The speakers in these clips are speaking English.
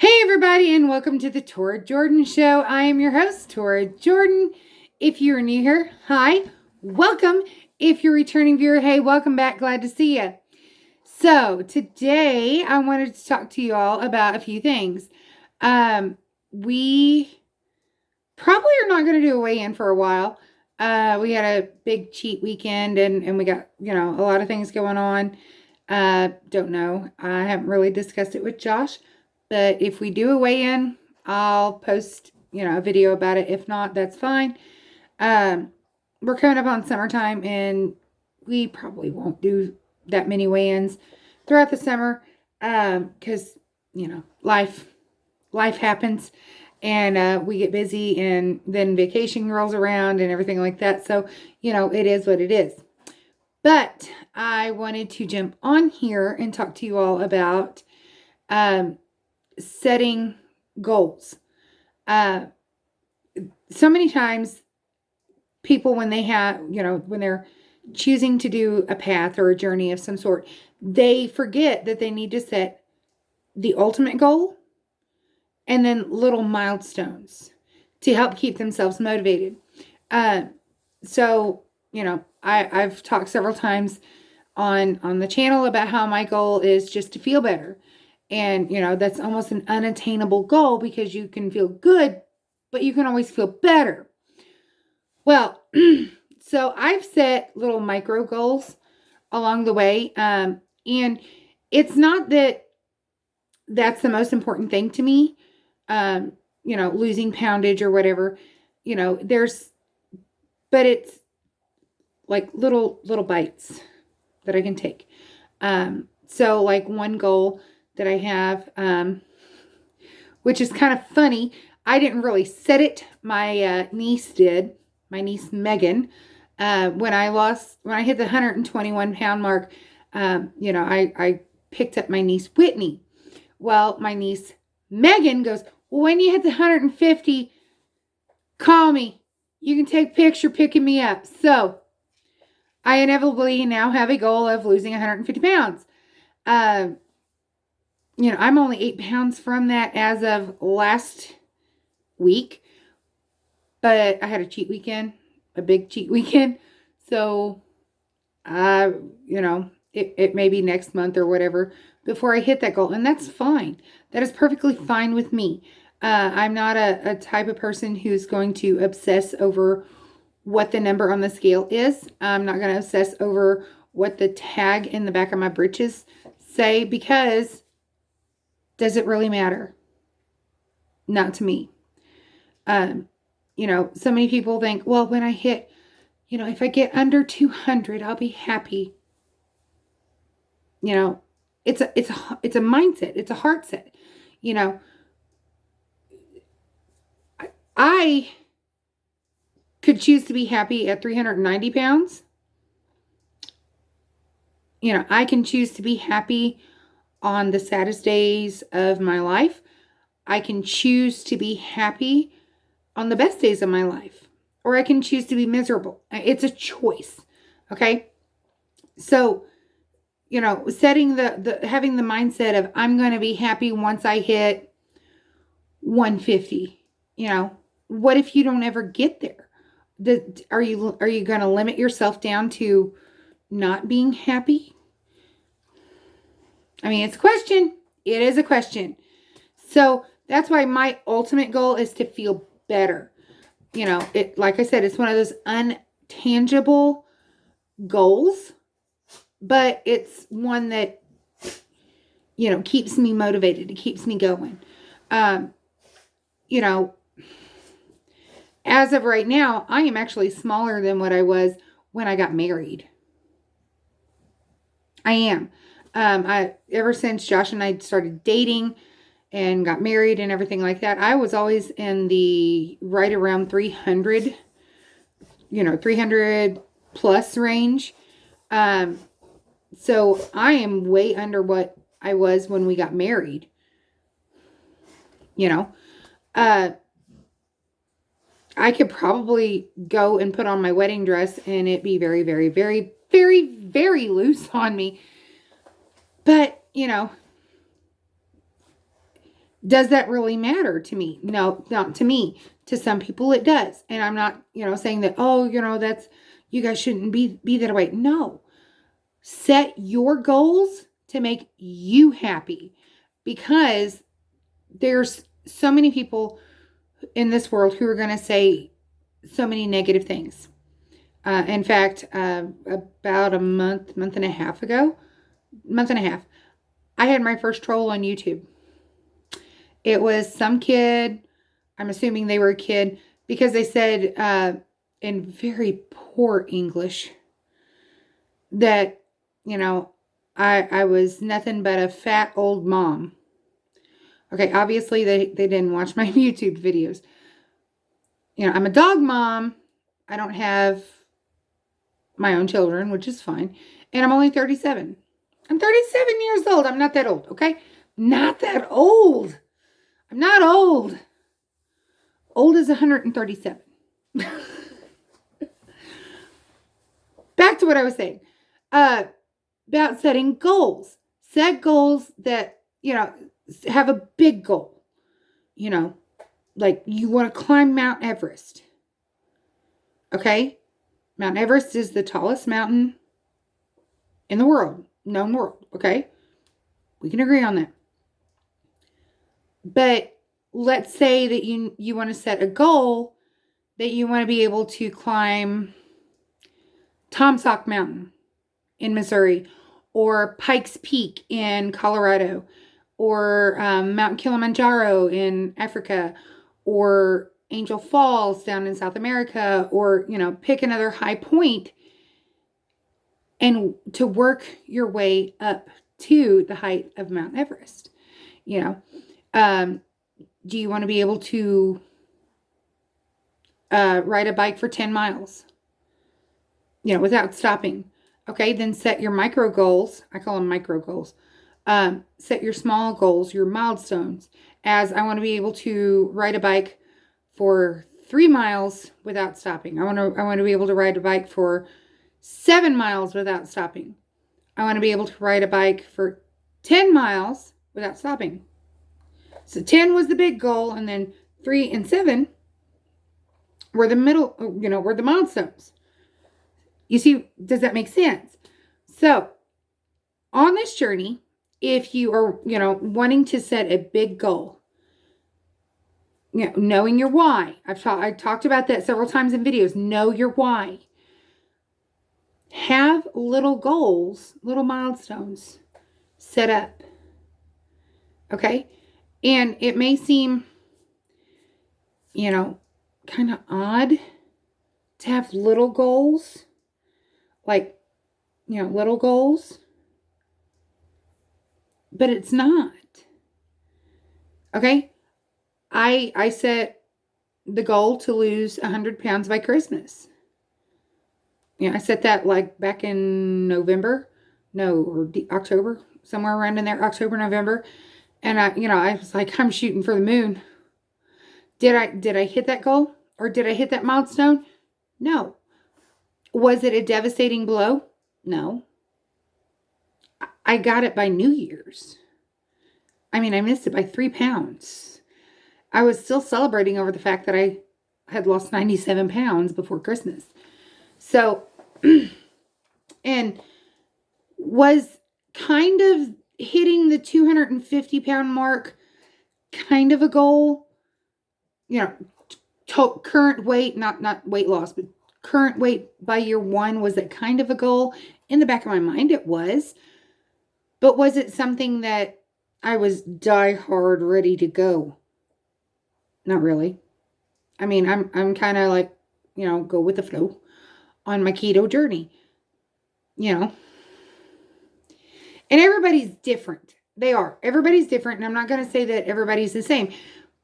Hey everybody, and welcome to the Tora Jordan Show. I am your host, Tora Jordan. If you're new here, hi, welcome. If you're a returning viewer, hey, welcome back. Glad to see you. So today I wanted to talk to you all about a few things. We probably are not going to do a weigh-in for a while. We had a big cheat weekend and we got, a lot of things going on. Don't know. I haven't really discussed it with Josh. But if we do a weigh-in, I'll post, a video about it. If not, that's fine. We're coming up on summertime, and we probably won't do that many weigh-ins throughout the summer, because, life happens, and we get busy, and then vacation rolls around and everything like that. So, it is what it is. But I wanted to jump on here and talk to you all about setting goals. So many times people, when they have, when they're choosing to do a path or a journey of some sort, they forget that they need to set the ultimate goal and then little milestones to help keep themselves motivated. So, I've talked several times on the channel about how my goal is just to feel better. And, that's almost an unattainable goal because you can feel good, but you can always feel better. Well, so I've set little micro goals along the way. And it's not that that's the most important thing to me. Losing poundage or whatever, but it's like little bites that I can take. So like one goal that I have, which is kind of funny. I didn't really set it. My niece did. My niece Megan. When I hit the 121 pound mark, I picked up my niece Whitney. Well, my niece Megan goes, well, when you hit the 150, call me. You can take a picture picking me up. So I inevitably now have a goal of losing 150 pounds. I'm only 8 pounds from that as of last week, but I had a cheat weekend, a big cheat weekend. So, it may be next month or whatever before I hit that goal. And that's fine. That is perfectly fine with me. I'm not a type of person who's going to obsess over what the number on the scale is. I'm not going to obsess over what the tag in the back of my britches say, because does it really matter? Not to me. So many people think, well, when I hit, if I get under 200, I'll be happy. It's a mindset. It's a heart set. I could choose to be happy at 390 pounds. I can choose to be happy on the saddest days of my life. I can choose to be happy on the best days of my life, or I can choose to be miserable. It's a choice. Okay. So, setting having the mindset of I'm going to be happy once I hit 150, what if you don't ever get there? Are you going to limit yourself down to not being happy? I mean, it's a question. It is a question. So that's why my ultimate goal is to feel better. Like I said, it's one of those untangible goals, but it's one that, keeps me motivated. It keeps me going. As of right now, I am actually smaller than what I was when I got married. I am. Ever since Josh and I started dating and got married and everything like that, I was always in the right around 300, 300 plus range. So I am way under what I was when we got married. I could probably go and put on my wedding dress and it be very, very, very, very, very loose on me. But, Does that really matter to me? No, not to me. To some people it does. And I'm not, saying that, oh, that's, you guys shouldn't be that way. No. Set your goals to make you happy, because there's so many people in this world who are going to say so many negative things. In fact, about a month and a half ago, I had my first troll on YouTube. It was some kid. I'm assuming they were a kid, because they said in very poor English that, I was nothing but a fat old mom. Okay, obviously they didn't watch my YouTube videos. I'm a dog mom. I don't have my own children, which is fine. And I'm only 37. I'm 37 years old. I'm not that old, okay? Not that old. I'm not old. Old is 137. Back to what I was saying. About setting goals. Set goals that, have a big goal. Like you want to climb Mount Everest. Okay? Mount Everest is the tallest mountain in the world, known world. Okay? We can agree on that. But let's say that you want to set a goal that you want to be able to climb Tom Sock Mountain in Missouri, or Pikes Peak in Colorado, or Mount Kilimanjaro in Africa, or Angel Falls down in South America, or, pick another high point, and to work your way up to the height of Mount Everest. Do you want to be able to ride a bike for 10 miles, without stopping? Okay, then set your micro goals. I call them micro goals. Set your small goals, your milestones, as I want to be able to ride a bike for 3 miles without stopping. I want to be able to ride a bike for 7 miles without stopping. I want to be able to ride a bike for 10 miles without stopping. So 10 was the big goal, and then 3 and 7 were the middle, were the milestones. You see, does that make sense? So, on this journey, if you are, wanting to set a big goal, knowing your why. I talked about that several times in videos. Know your why. Have little goals, little milestones set up. Okay? And it may seem, kind of odd to have little goals. Like, little goals. But it's not. Okay? I set the goal to lose 100 pounds by Christmas. I set that like back in November. No, or October. Somewhere around in there. October, November. And I was like, I'm shooting for the moon. Did I hit that goal? Or did I hit that milestone? No. Was it a devastating blow? No. I got it by New Year's. I missed it by 3 pounds. I was still celebrating over the fact that I had lost 97 pounds before Christmas. So, and was kind of hitting the 250-pound mark kind of a goal. Current weight, not weight loss, but current weight by year 1, was it kind of a goal? In the back of my mind, it was. But was it something that I was die hard ready to go? Not really. I'm kind of like, go with the flow on my keto journey. And everybody's different. They are. Everybody's different. And I'm not going to say that everybody's the same,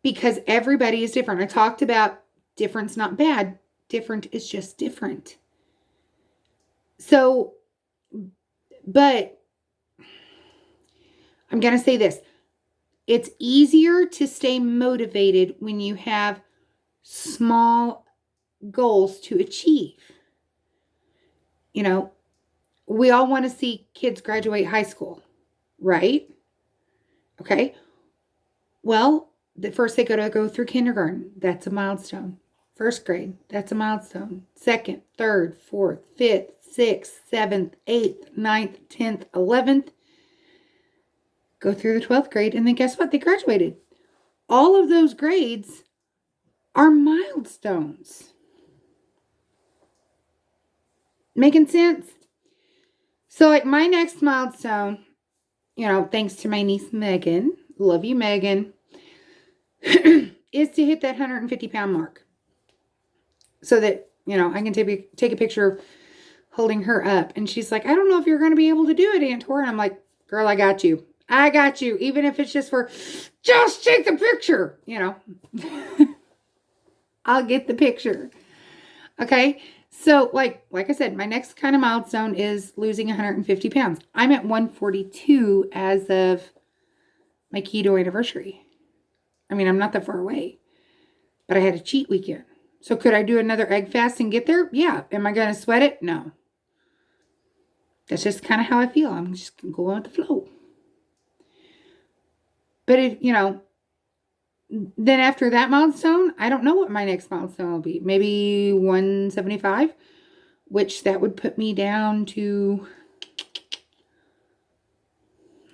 because everybody is different. I talked about difference, not bad. Different is just different. So, but I'm going to say this. It's easier to stay motivated when you have small goals to achieve. We all want to see kids graduate high school, right? Okay. Well, the first they go through kindergarten. That's a milestone. First grade, that's a milestone. Second, third, fourth, fifth, sixth, seventh, eighth, ninth, 10th, 11th. Go through the 12th grade, and then guess what? They graduated. All of those grades are milestones. Making sense? So, like, my next milestone, thanks to my niece Megan, love you, Megan, is to hit that 150-pound mark. So that, I can take a picture holding her up. And she's like, I don't know if you're going to be able to do it, Aunt Tora. And I'm like, girl, I got you. I got you. Even if it's just take the picture, I'll get the picture. Okay. So like I said, my next kind of milestone is losing 150 pounds. I'm at 142 as of my keto anniversary. I mean, I'm not that far away, but I had a cheat weekend. So could I do another egg fast and get there? Yeah. Am I going to sweat it? No. That's just kind of how I feel. I'm just going to go on with the flow. But if, then after that milestone, I don't know what my next milestone will be. Maybe 175, which that would put me down to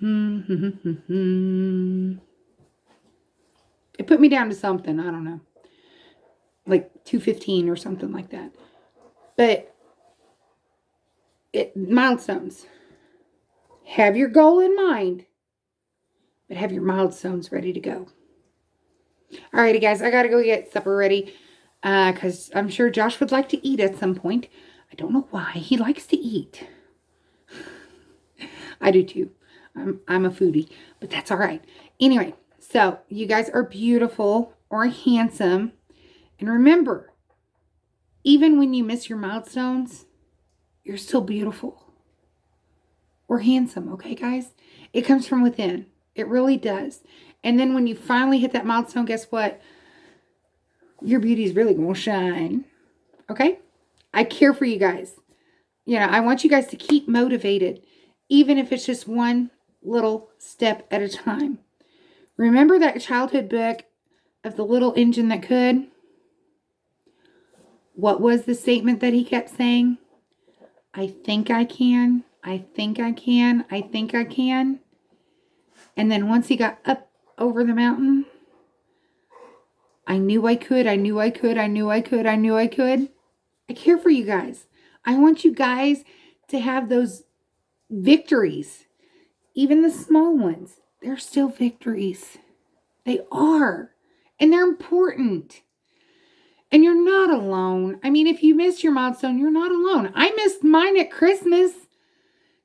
it put me down to something, I don't know. Like 215 or something like that. But milestones. Have your goal in mind, but have your milestones ready to go. Alrighty, guys, I gotta go get supper ready because I'm sure Josh would like to eat at some point. I don't know why. He likes to eat. I do too. I'm a foodie, but that's all right. Anyway, so you guys are beautiful or handsome. And remember, even when you miss your milestones, you're still beautiful or handsome, okay, guys? It comes from within. It really does. And then when you finally hit that milestone, guess what? Your beauty's really going to shine, okay? I care for you guys. I want you guys to keep motivated, even if it's just one little step at a time. Remember that childhood book of The Little Engine That Could? What was the statement that he kept saying? I think I can. I think I can. I think I can. And then once he got up over the mountain, I knew I could. I knew I could. I knew I could. I knew I could. I care for you guys. I want you guys to have those victories. Even the small ones. They're still victories. They are. And they're important. And you're not alone. I mean, if you missed your milestone, you're not alone. I missed mine at Christmas.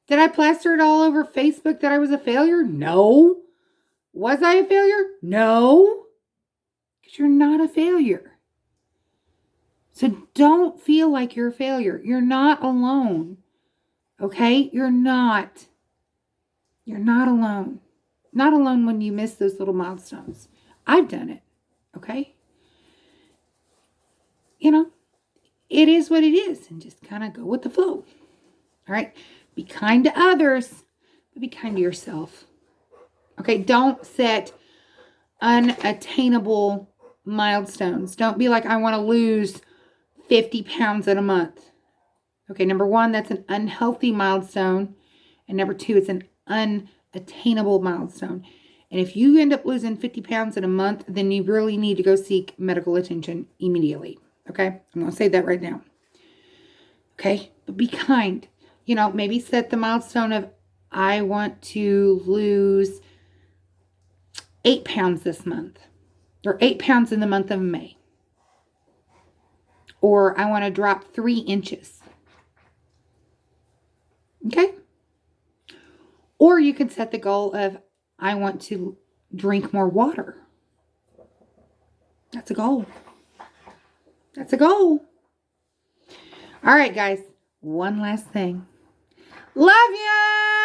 Did I plaster it all over Facebook that I was a failure? No. Was I a failure? No. Because you're not a failure. So don't feel like you're a failure. You're not alone. Okay? You're not. You're not alone. Not alone when you miss those little milestones. I've done it. Okay? It is what it is. And just kind of go with the flow. All right? Be kind to others, but be kind to yourself. Okay? Don't set unattainable milestones. Don't be like, I want to lose 50 pounds in a month. Okay, number one, that's an unhealthy milestone. And number two, it's an unattainable milestone. And if you end up losing 50 pounds in a month, then you really need to go seek medical attention immediately. Okay, I'm going to say that right now. Okay, but be kind. Maybe set the milestone of, I want to lose 8 pounds this month. Or 8 pounds in the month of May. Or I want to drop 3 inches. Okay? Or you can set the goal of, I want to drink more water. That's a goal. That's a goal. All right, guys. One last thing. Love ya!